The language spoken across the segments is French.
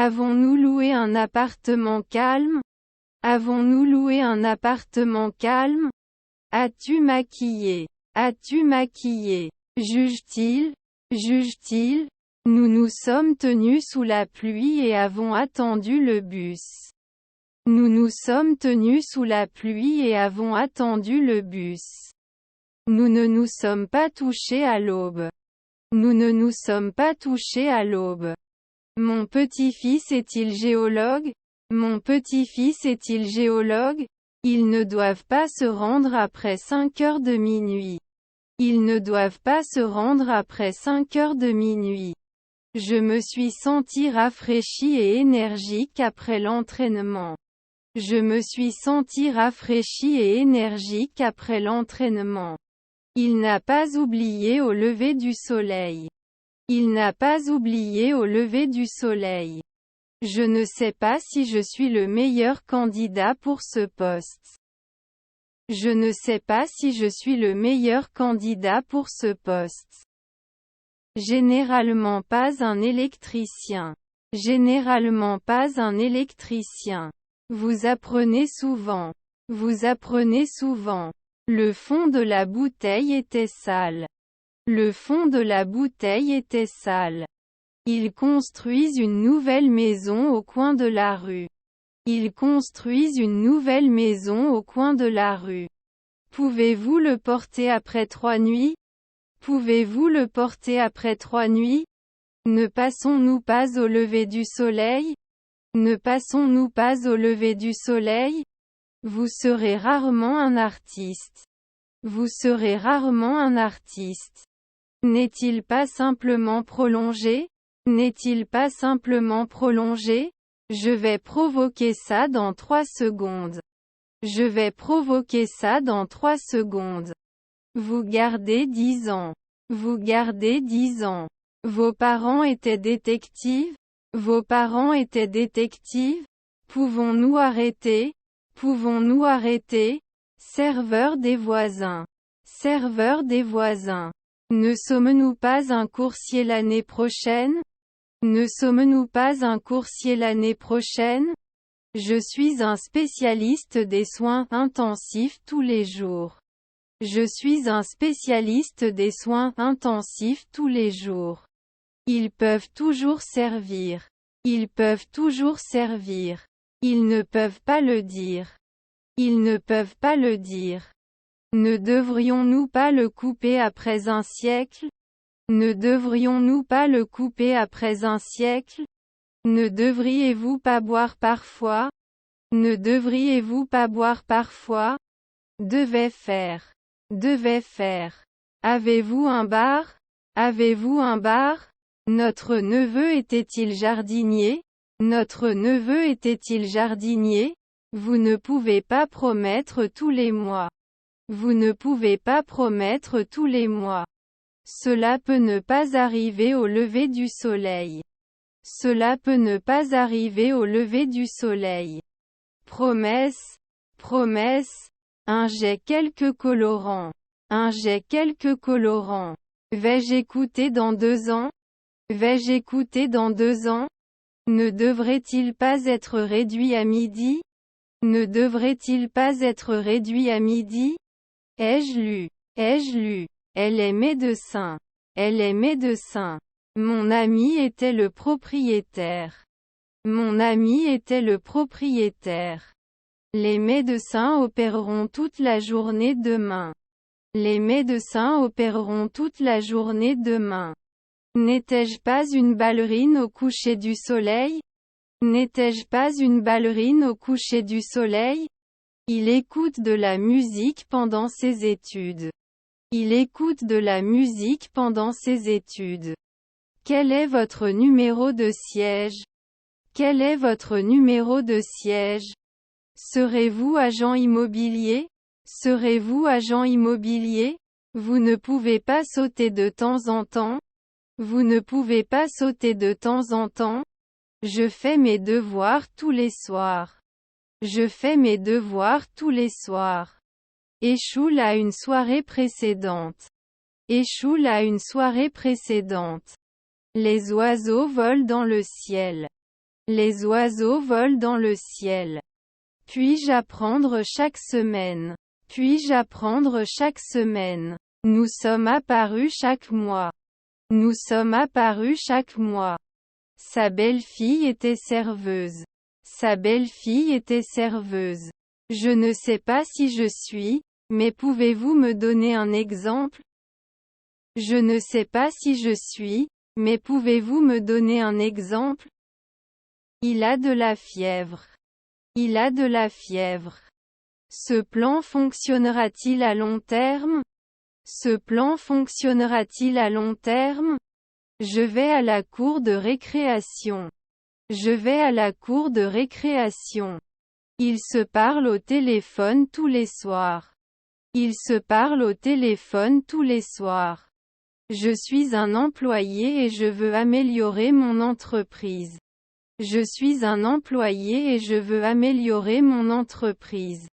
Avons-nous loué un appartement calme? Avons-nous loué un appartement calme? As-tu maquillé? As-tu maquillé? Juge-t-il? Juge-t-il? Nous nous sommes tenus sous la pluie et avons attendu le bus. Nous nous sommes tenus sous la pluie et avons attendu le bus. Nous ne nous sommes pas touchés à l'aube. Nous ne nous sommes pas touchés à l'aube. Mon petit-fils est-il géologue? Mon petit-fils est-il géologue? Ils ne doivent pas se rendre après 5 heures de minuit. Ils ne doivent pas se rendre après 5 heures de minuit. Je me suis senti rafraîchi et énergique après l'entraînement. Je me suis senti rafraîchi et énergique après l'entraînement. Il n'a pas oublié au lever du soleil. Il n'a pas oublié au lever du soleil. Je ne sais pas si je suis le meilleur candidat pour ce poste. Je ne sais pas si je suis le meilleur candidat pour ce poste. Généralement pas un électricien. Généralement pas un électricien. Vous apprenez souvent. Vous apprenez souvent. Le fond de la bouteille était sale. Le fond de la bouteille était sale. Ils construisent une nouvelle maison au coin de la rue. Ils construisent une nouvelle maison au coin de la rue. Pouvez-vous le porter après 3 nuits? Pouvez-vous le porter après 3 nuits? Ne passons-nous pas au lever du soleil? Ne passons-nous pas au lever du soleil? Vous serez rarement un artiste. Vous serez rarement un artiste. N'est-il pas simplement prolongé? N'est-il pas simplement prolongé? Je vais provoquer ça dans 3 secondes. Je vais provoquer ça dans 3 secondes. Vous gardez 10 ans. Vous gardez 10 ans. Vos parents étaient détectives? Vos parents étaient détectives? Pouvons-nous arrêter? Pouvons-nous arrêter? Serveur des voisins. Serveur des voisins. Ne sommes-nous pas un coursier l'année prochaine? Ne sommes-nous pas un coursier l'année prochaine? Je suis un spécialiste des soins intensifs tous les jours. Je suis un spécialiste des soins intensifs tous les jours. Ils peuvent toujours servir. Ils peuvent toujours servir. Ils ne peuvent pas le dire. Ils ne peuvent pas le dire. Ne devrions-nous pas le couper après un siècle? Ne devrions-nous pas le couper après un siècle? Ne devriez-vous pas boire parfois? Ne devriez-vous pas boire parfois? Devait faire. Devait faire. Avez-vous un bar? Avez-vous un bar? Notre neveu était-il jardinier? Notre neveu était-il jardinier? Vous ne pouvez pas promettre tous les mois. Vous ne pouvez pas promettre tous les mois. Cela peut ne pas arriver au lever du soleil. Cela peut ne pas arriver au lever du soleil. Promesse. Promesse. J'ai quelques colorants. J'ai quelques colorants. Vais-je écouter dans 2 ans? Vais-je écouter dans 2 ans? Ne devrait-il pas être réduit à midi? Ne devrait-il pas être réduit à midi? Ai-je lu? Ai-je lu? Elle est médecin. Elle est médecin. Mon ami était le propriétaire. Mon ami était le propriétaire. Les médecins opéreront toute la journée demain. Les médecins opéreront toute la journée demain. N'étais-je pas une ballerine au coucher du soleil? N'étais-je pas une ballerine au coucher du soleil? Il écoute de la musique pendant ses études. Il écoute de la musique pendant ses études. Quel est votre numéro de siège? Quel est votre numéro de siège? Serez-vous agent immobilier? Serez-vous agent immobilier? Vous ne pouvez pas sauter de temps en temps? Vous ne pouvez pas sauter de temps en temps? Je fais mes devoirs tous les soirs. Je fais mes devoirs tous les soirs. Échoue à une soirée précédente. Échoue à une soirée précédente. Les oiseaux volent dans le ciel. Les oiseaux volent dans le ciel. Puis-je apprendre chaque semaine? Puis-je apprendre chaque semaine? Nous sommes apparus chaque mois. Nous sommes apparus chaque mois. Sa belle-fille était serveuse. Sa belle-fille était serveuse. Je ne sais pas si je suis, mais pouvez-vous me donner un exemple? Je ne sais pas si je suis, mais pouvez-vous me donner un exemple? Il a de la fièvre. Il a de la fièvre. Ce plan fonctionnera-t-il à long terme? Ce plan fonctionnera-t-il à long terme? Je vais à la cour de récréation. Je vais à la cour de récréation. Ils se parlent au téléphone tous les soirs. Ils se parlent au téléphone tous les soirs. Je suis un employé et je veux améliorer mon entreprise. Je suis un employé et je veux améliorer mon entreprise.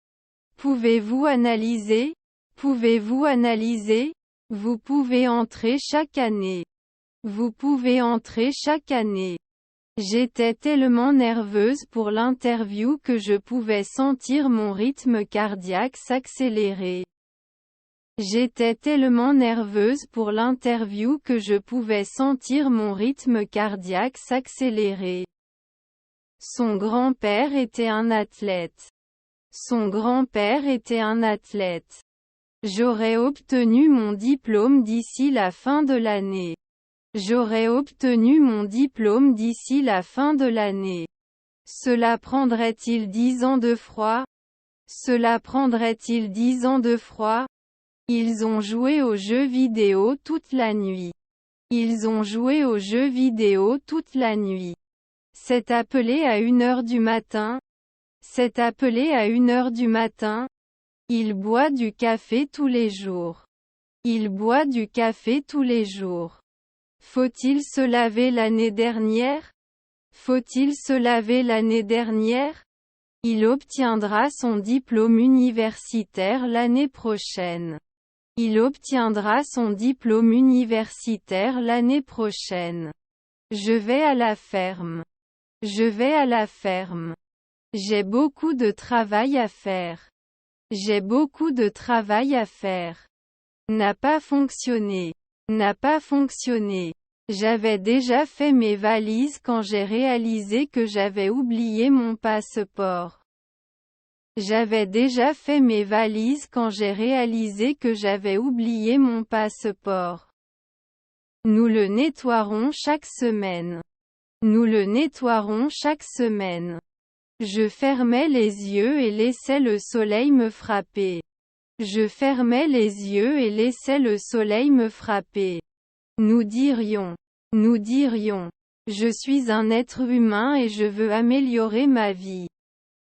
Pouvez-vous analyser? Pouvez-vous analyser? Vous pouvez entrer chaque année. Vous pouvez entrer chaque année. J'étais tellement nerveuse pour l'interview que je pouvais sentir mon rythme cardiaque s'accélérer. J'étais tellement nerveuse pour l'interview que je pouvais sentir mon rythme cardiaque s'accélérer. Son grand-père était un athlète. Son grand-père était un athlète. J'aurais obtenu mon diplôme d'ici la fin de l'année. J'aurais obtenu mon diplôme d'ici la fin de l'année. Cela prendrait-il 10 ans de froid? Cela prendrait-il 10 ans de froid? Ils ont joué aux jeux vidéo toute la nuit. Ils ont joué aux jeux vidéo toute la nuit. C'est appelé à 1h du matin. C'est appelé à 1h du matin. Il boit du café tous les jours. Il boit du café tous les jours. Faut-il se laver l'année dernière? Faut-il se laver l'année dernière? Il obtiendra son diplôme universitaire l'année prochaine. Il obtiendra son diplôme universitaire l'année prochaine. Je vais à la ferme. Je vais à la ferme. J'ai beaucoup de travail à faire. J'ai beaucoup de travail à faire. N'a pas fonctionné. N'a pas fonctionné. J'avais déjà fait mes valises quand j'ai réalisé que j'avais oublié mon passeport. J'avais déjà fait mes valises quand j'ai réalisé que j'avais oublié mon passeport. Nous le nettoierons chaque semaine. Nous le nettoierons chaque semaine. Je fermais les yeux et laissais le soleil me frapper. Je fermais les yeux et laissais le soleil me frapper. Nous dirions, je suis un être humain et je veux améliorer ma vie.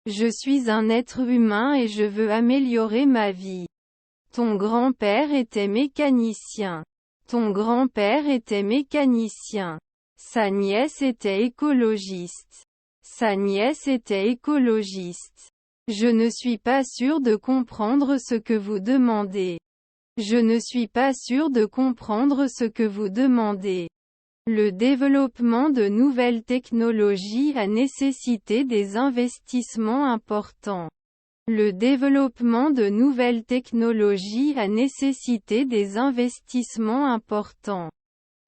Je suis un être humain et je veux améliorer ma vie. Ton grand-père était mécanicien. Ton grand-père était mécanicien. Sa nièce était écologiste. Sa nièce était écologiste. Je ne suis pas sûr de comprendre ce que vous demandez. Je ne suis pas sûr de comprendre ce que vous demandez. Le développement de nouvelles technologies a nécessité des investissements importants. Le développement de nouvelles technologies a nécessité des investissements importants.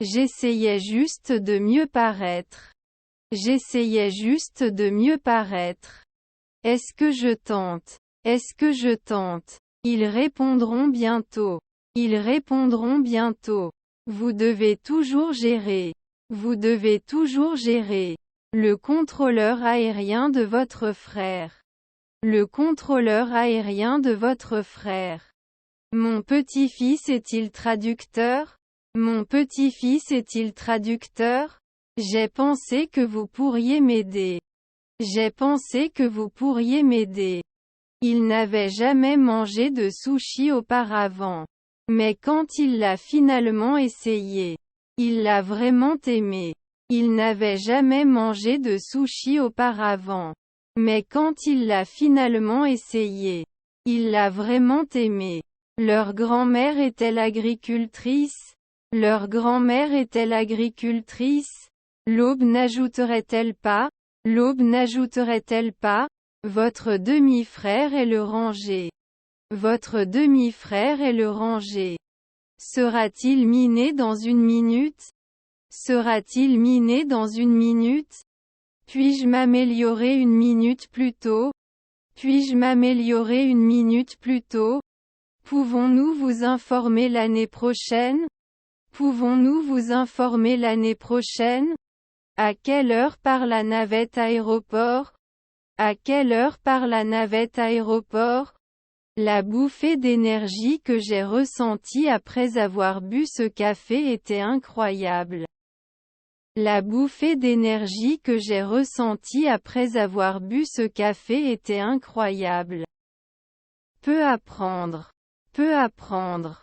J'essayais juste de mieux paraître. J'essayais juste de mieux paraître. Est-ce que je tente? Est-ce que je tente? Ils répondront bientôt. Ils répondront bientôt. Vous devez toujours gérer. Vous devez toujours gérer. Le contrôleur aérien de votre frère. Le contrôleur aérien de votre frère. Mon petit-fils est-il traducteur? Mon petit-fils est-il traducteur? J'ai pensé que vous pourriez m'aider. J'ai pensé que vous pourriez m'aider. Il n'avait jamais mangé de sushi auparavant. Mais quand il l'a finalement essayé, il l'a vraiment aimé. Il n'avait jamais mangé de sushi auparavant. Mais quand il l'a finalement essayé, il l'a vraiment aimé. Leur grand-mère était l'agricultrice. Leur grand-mère était l'agricultrice. L'aube n'ajouterait-elle pas? L'aube n'ajouterait-elle pas? Votre demi-frère est le rangé. Votre demi-frère est le rangé. Sera-t-il miné dans une minute? Sera-t-il miné dans une minute? Puis-je m'améliorer une minute plus tôt? Puis-je m'améliorer une minute plus tôt? Pouvons-nous vous informer l'année prochaine? Pouvons-nous vous informer l'année prochaine? À quelle heure part la navette aéroport? À quelle heure part la navette aéroport? La bouffée d'énergie que j'ai ressentie après avoir bu ce café était incroyable. La bouffée d'énergie que j'ai ressentie après avoir bu ce café était incroyable. Peu apprendre. Peu apprendre.